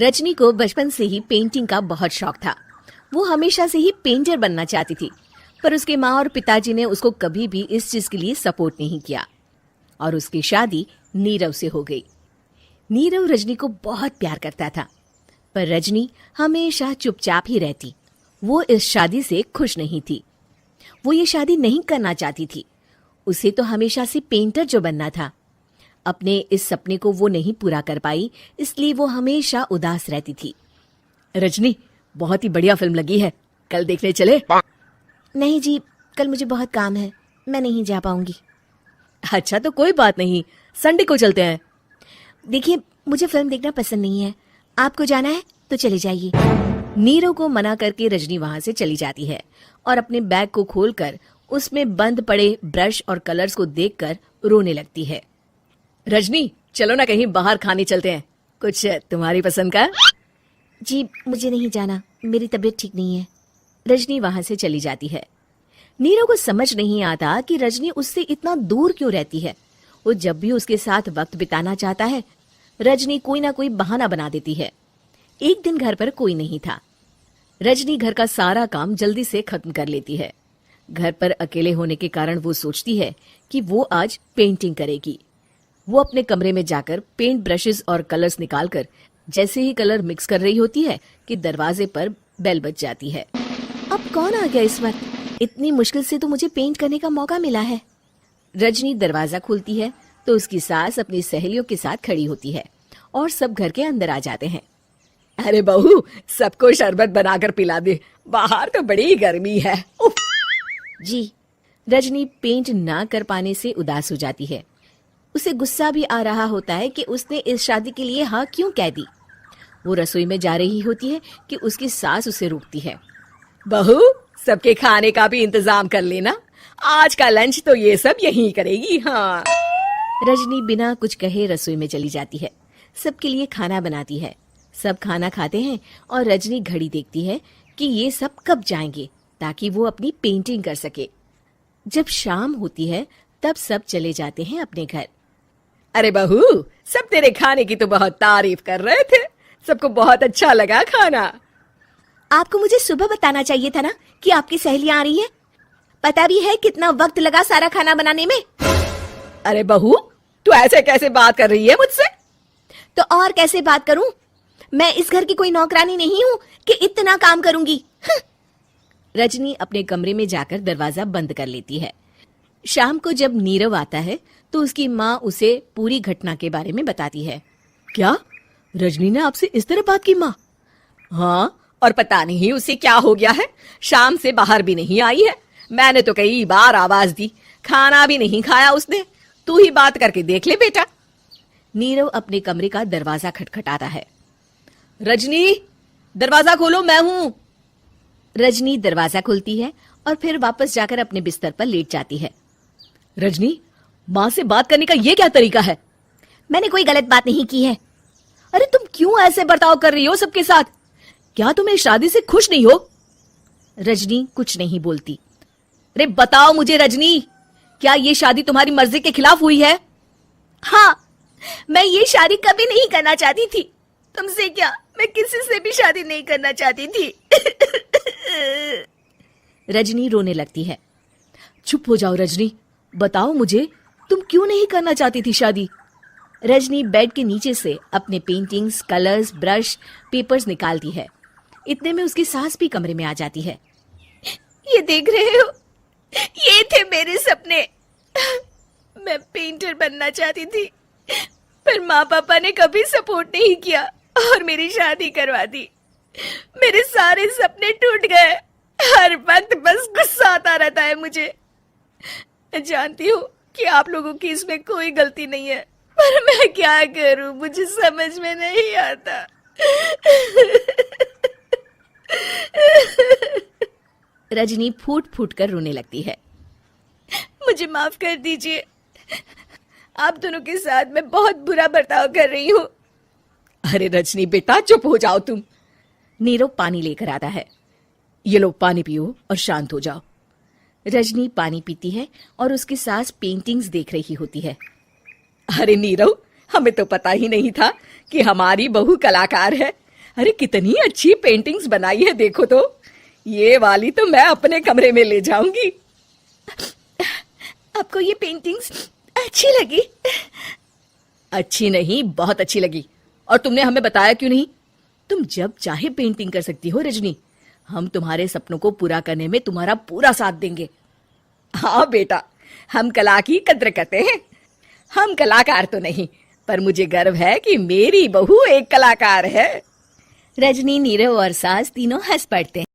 रजनी को बचपन से ही पेंटिंग का बहुत शौक था। वो हमेशा से ही पेंटर बनना चाहती थी, पर उसके माँ और पिताजी ने उसको कभी भी इस चीज के लिए सपोर्ट नहीं किया और उसकी शादी नीरव से हो गई। नीरव रजनी को बहुत प्यार करता था, पर रजनी हमेशा चुपचाप ही रहती। वो इस शादी से खुश नहीं थी। वो ये शादी नहीं करना चाहती थी। उसे तो हमेशा से पेंटर जो बनना था। अपने इस सपने को वो नहीं पूरा कर पाई, इसलिए वो हमेशा उदास रहती थी। रजनी, बहुत ही बढ़िया फिल्म लगी है, कल देखने चले? नहीं जी, कल मुझे बहुत काम है, मैं नहीं जा पाऊंगी। अच्छा तो कोई बात नहीं, संडे को चलते हैं। देखिए, मुझे फिल्म देखना पसंद नहीं है, आपको जाना है तो चले जाइए। नीरव को मना करके रजनी वहां से चली जाती है और अपने बैग को खोलकर उसमें बंद पड़े ब्रश और कलर्स को देखकर रोने लगती है। रजनी, चलो ना कहीं बाहर खाने चलते हैं, कुछ तुम्हारी पसंद का। जी मुझे नहीं जाना, मेरी तबीयत ठीक नहीं है। रजनी वहां से चली जाती है। नीरव को समझ नहीं आता कि रजनी उससे इतना दूर क्यों रहती है। वो जब भी उसके साथ वक्त बिताना चाहता है, रजनी कोई ना कोई बहाना बना देती है। एक दिन घर पर कोई नहीं था। रजनी घर का सारा काम जल्दी से खत्म कर लेती है। घर पर अकेले होने के कारण वो सोचती है कि वो आज पेंटिंग करेगी। वो अपने कमरे में जाकर पेंट ब्रशेस और कलर्स निकालकर जैसे ही कलर मिक्स कर रही होती है कि दरवाजे पर बेल बज जाती है। अब कौन आ गया इस वक्त? इतनी मुश्किल से तो मुझे पेंट करने का मौका मिला है। रजनी दरवाजा खोलती है तो उसकी सास अपनी सहेलियों के साथ खड़ी होती है और सब घर के अंदर आ जाते हैं। अरे बहू, सबको शरबत बनाकर पिला दे, बाहर तो बड़ी गर्मी है। उफ। जी। रजनी पेंट ना कर पाने से उदास हो जाती है। उसे गुस्सा भी आ रहा होता है कि उसने इस शादी के लिए हाँ क्यों कह दी। वो रसोई में जा रही होती है कि उसकी सास उसे रोकती है। बहू, सबके खाने का भी इंतजाम कर लेना, आज का लंच तो ये सब यहीं करेगी। हाँ। रजनी बिना कुछ कहे रसोई में चली जाती है। सबके लिए खाना बनाती है। सब खाना खाते हैं और रजनी घड़ी देखती है कि ये सब कब जाएंगे ताकि वो अपनी पेंटिंग कर सके। जब शाम होती है तब सब चले जाते हैं अपने घर। अरे बहू, सब तेरे खाने की तो बहुत तारीफ कर रहे थे, सबको बहुत अच्छा लगा खाना। आपको मुझे सुबह बताना चाहिए था ना कि आपकी सहेलियां आ रही हैं। पता भी है कितना वक्त लगा सारा खाना बनाने में। अरे बहू, तू ऐसे कैसे बात कर रही है मुझसे? तो और कैसे बात करूं? मैं इस घर की कोई नौकरानी नहीं हूं कि इतना काम करूंगी। रजनी अपने कमरे में जाकर दरवाजा बंद कर लेती है। शाम को जब नीरव आता है तो उसकी माँ उसे पूरी घटना के बारे में बताती है। क्या रजनी ने आपसे इस तरह बात की माँ? हाँ, और पता नहीं उसे क्या हो गया है, शाम से बाहर भी नहीं आई है। मैंने तो कई बार आवाज दी, खाना भी नहीं खाया उसने। तू ही बात करके देख ले बेटा। नीरव अपने कमरे का दरवाजा खटखटाता है। रजनी, दरवाजा खोलो, मैं हूं। रजनी दरवाजा खोलती है और फिर वापस जाकर अपने बिस्तर पर लेट जाती है। रजनी, माँ से बात करने का ये क्या तरीका है? मैंने कोई गलत बात नहीं की है। अरे तुम क्यों ऐसे बर्ताव कर रही हो सबके साथ? क्या तुम इस शादी से खुश नहीं हो? रजनी कुछ नहीं बोलती। अरे बताओ मुझे रजनी, क्या ये शादी तुम्हारी मर्जी के खिलाफ हुई है? हाँ, मैं ये शादी कभी नहीं करना चाहती थी। तुमसे क्या, मैं किसी से भी शादी नहीं करना चाहती थी। रजनी रोने लगती है। चुप हो जाओ रजनी, बताओ मुझे, तुम क्यों नहीं करना चाहती थी शादी? रजनी बेड के नीचे से अपने पेंटिंग्स, कलर्स, ब्रश, पेपर्स निकालती है। इतने में उसकी सास भी कमरे में आ जाती है। ये देख रहे हो, ये थे मेरे सपने। मैं पेंटर बनना चाहती थी, पर माँ पापा ने कभी सपोर्ट नहीं किया और मेरी शादी करवा दी। मेरे सारे सपने टूट गए। हर वक्त बस गुस्सा आता रहता है मुझे। मैं जानती हूँ कि आप लोगों की इसमें कोई गलती नहीं है, पर मैं क्या करूं, मुझे समझ में नहीं आता। रजनी फूट फूट कर रोने लगती है। मुझे माफ कर दीजिए, आप दोनों के साथ मैं बहुत बुरा बर्ताव कर रही हूँ। अरे रजनी बेटा, चुप हो जाओ तुम। नीरव पानी लेकर आता है। ये लो पानी पियो और शांत हो जाओ। रजनी पानी पीती है और उसकी सास पेंटिंग्स देख रही होती है। अरे नीरव, हमें तो पता ही नहीं था कि हमारी बहू कलाकार है। अरे कितनी अच्छी पेंटिंग्स बनाई है, देखो तो। ये वाली तो मैं अपने कमरे में ले जाऊंगी। आपको ये पेंटिंग्स अच्छी लगी? अच्छी नहीं, बहुत अच्छी लगी। और तुमने हमें बताया क्यों नहीं? तुम जब चाहे पेंटिंग कर सकती हो रजनी। हम तुम्हारे सपनों को पूरा करने में तुम्हारा पूरा साथ देंगे। हाँ बेटा, हम कला की कद्र करते हैं। हम कलाकार तो नहीं, पर मुझे गर्व है कि मेरी बहू एक कलाकार है। रजनी, नीरव और सास तीनों हंस पड़ते हैं।